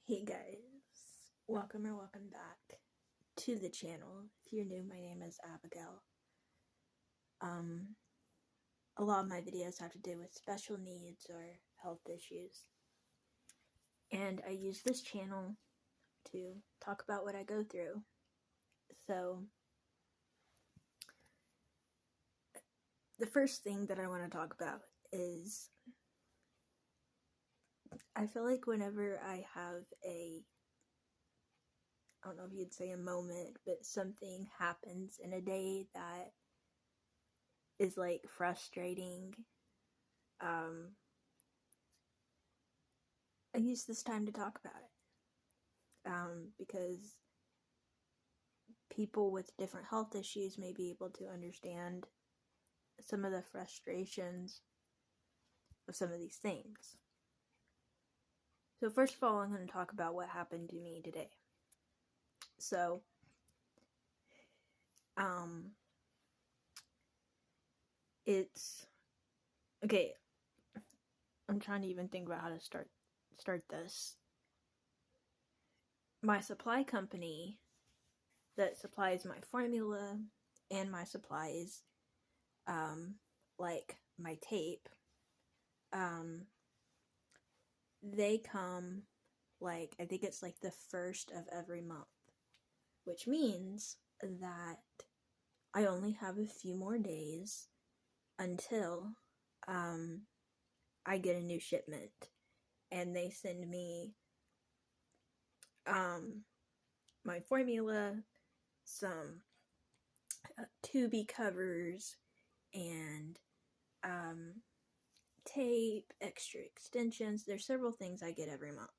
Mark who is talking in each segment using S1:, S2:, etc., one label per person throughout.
S1: Hey guys, welcome back to the channel. If you're new, my name is Abigail. A lot of my videos have to do with special needs or health issues. And I use this channel to talk about what I go through. So, the first thing that I want to talk about is I feel like whenever I have I don't know if you'd say a moment, but something happens in a day that is like frustrating. I use this time to talk about it because people with different health issues may be able to understand some of the frustrations of some of these things. So first of all, I'm going to talk about what happened to me today. So, it's okay. I'm trying to even think about how to start this. My supply company that supplies my formula and my supplies, like my tape, they come like, I think it's like the first of every month, which means that I only have a few more days until I get a new shipment, and they send me my formula, some tubey covers, and tape, extra extensions. There's several things I get every month.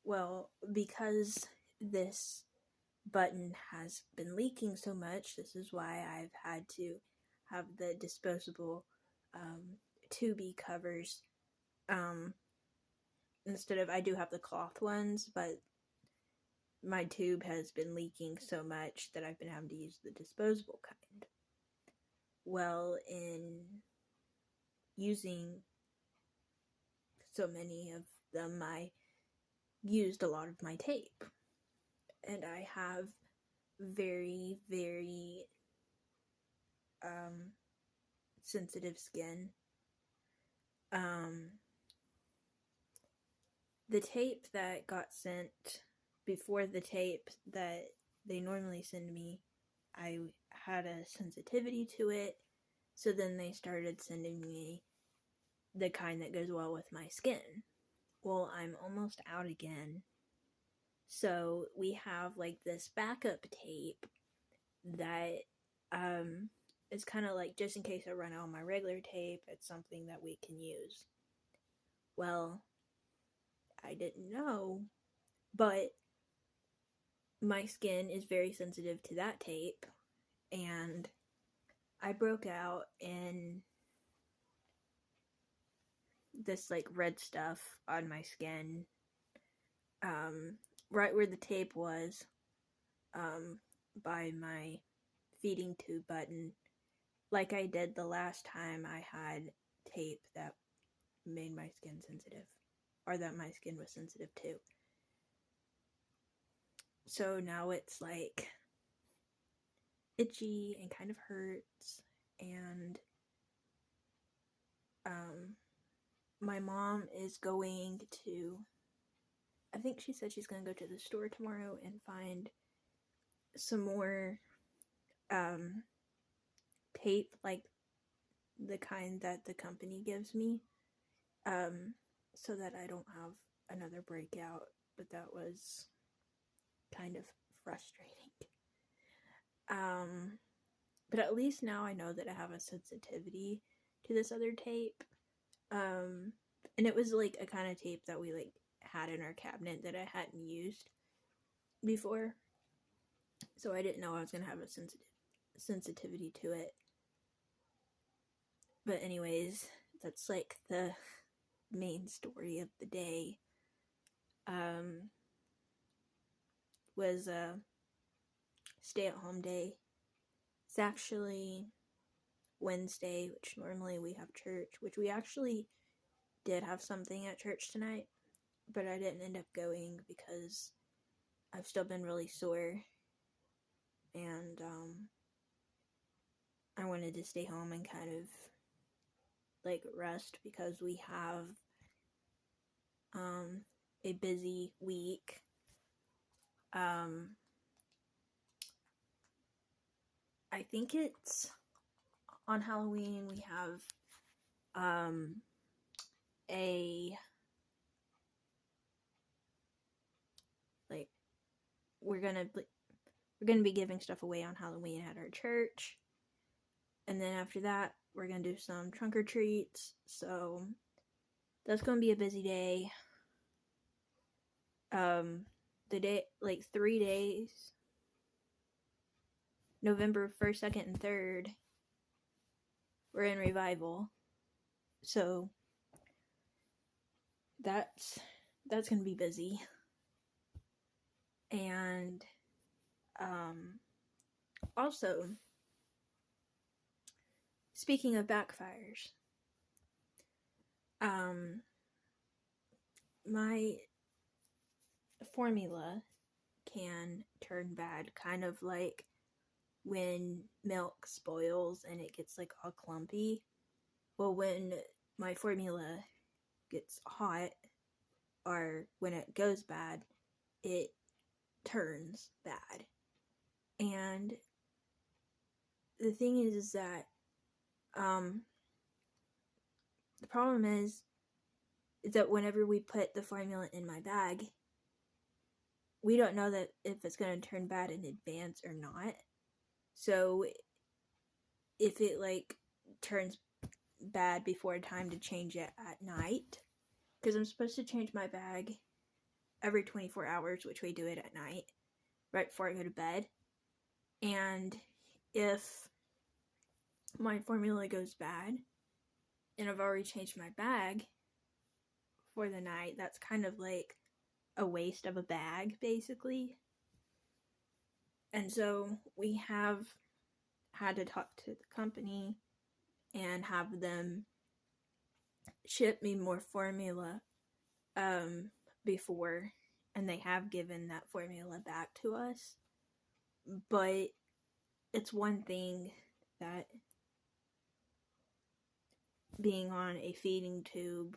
S1: Well, because this button has been leaking so much, this is why I've had to have the disposable tubey covers instead of, I do have the cloth ones, but my tube has been leaking so much that I've been having to use the disposable kind. Well, in using so many of them, I used a lot of my tape, and I have very, very sensitive skin. The tape that got sent before the tape that they normally send me, I had a sensitivity to it, so then they started sending me the kind that goes well with my skin. Well, I'm almost out again, so we have like this backup tape that is kind of like, just in case I run out of my regular tape, it's something that we can use. Well, I didn't know, but my skin is very sensitive to that tape, and I broke out in this like red stuff on my skin, right where the tape was, by my feeding tube button, like I did the last time I had tape that made my skin sensitive, or that my skin was sensitive to. So now it's like itchy and kind of hurts, and my mom is going to, I think she said she's going to go to the store tomorrow and find some more tape, like the kind that the company gives me, so that I don't have another breakout. But that was kind of frustrating. But at least now I know that I have a sensitivity to this other tape. And it was like a kind of tape that we like had in our cabinet that I hadn't used before, so I didn't know I was gonna have a sensitivity to it. But anyways, that's like the main story of the day. Was a stay-at-home day. It's actually Wednesday, which normally we have church, which we actually did have something at church tonight, but I didn't end up going because I've still been really sore, and I wanted to stay home and kind of like rest because we have a busy week. I think it's on Halloween we have a like we're gonna be giving stuff away on Halloween at our church, and then after that we're gonna do some trunk or treats. So that's gonna be a busy day. The day, like 3 days, November 1st, 2nd, and 3rd, we're in revival. So that's gonna be busy. And also, speaking of backfires, my formula can turn bad, kind of like when milk spoils and it gets like all clumpy. Well, when my formula gets hot, or when it goes bad, it turns bad. And the thing is that the problem is that whenever we put the formula in my bag, we don't know that if it's going to turn bad in advance or not. So if it like turns bad before time to change it at night, because I'm supposed to change my bag every 24 hours, which we do it at night, right before I go to bed. And if my formula goes bad and I've already changed my bag for the night, that's kind of like a waste of a bag, basically. And so we have had to talk to the company and have them ship me more formula before, and they have given that formula back to us. But it's one thing that being on a feeding tube,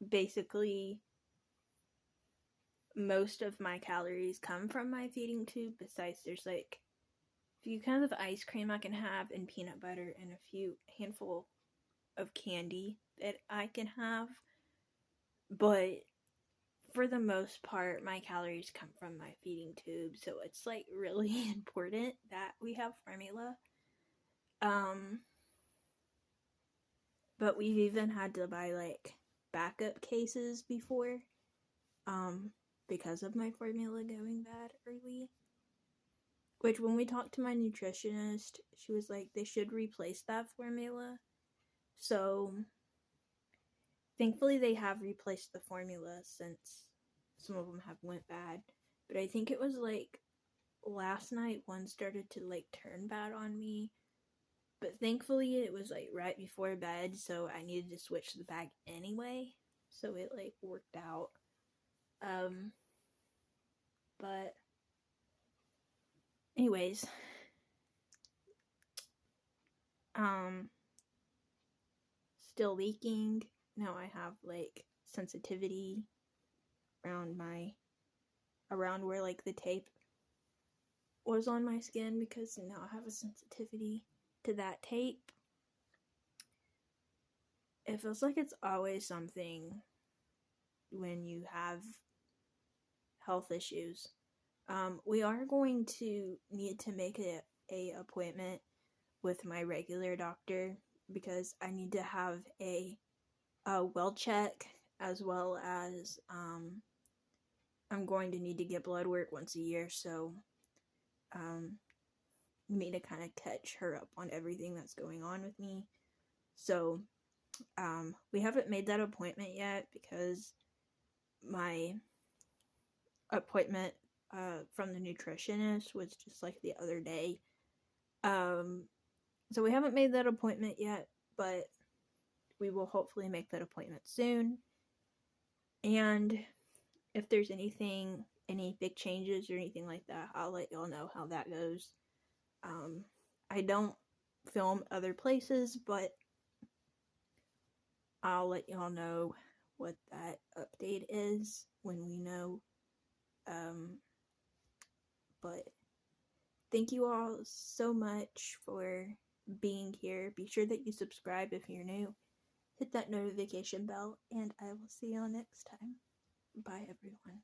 S1: basically most of my calories come from my feeding tube. Besides, there's like a few kinds of ice cream I can have and peanut butter and a few handful of candy that I can have. But for the most part, my calories come from my feeding tube, so it's like really important that we have formula. But we've even had to buy like backup cases before, because of my formula going bad early. Which, when we talked to my nutritionist, she was like, they should replace that formula. So thankfully they have replaced the formula since some of them have went bad. But I think it was like last night one started to like turn bad on me. But thankfully it was like right before bed, so I needed to switch the bag anyway. So it like worked out. But anyways, still leaking. Now I have like sensitivity around where like the tape was on my skin, because now I have a sensitivity to that tape. It feels like it's always something when you have health issues. We are going to need to make a appointment with my regular doctor, because I need to have a well check, as well as I'm going to need to get blood work once a year, so me to kind of catch her up on everything that's going on with me. So we haven't made that appointment yet, because my appointment from the nutritionist was just like the other day. So we haven't made that appointment yet, but we will hopefully make that appointment soon. And if there's anything, any big changes or anything like that, I'll let y'all know how that goes. I don't film other places, but I'll let y'all know what that update is when we know. But thank you all so much for being here. Be sure that you subscribe if you're new. Hit that notification bell, and I will see y'all next time. Bye, everyone.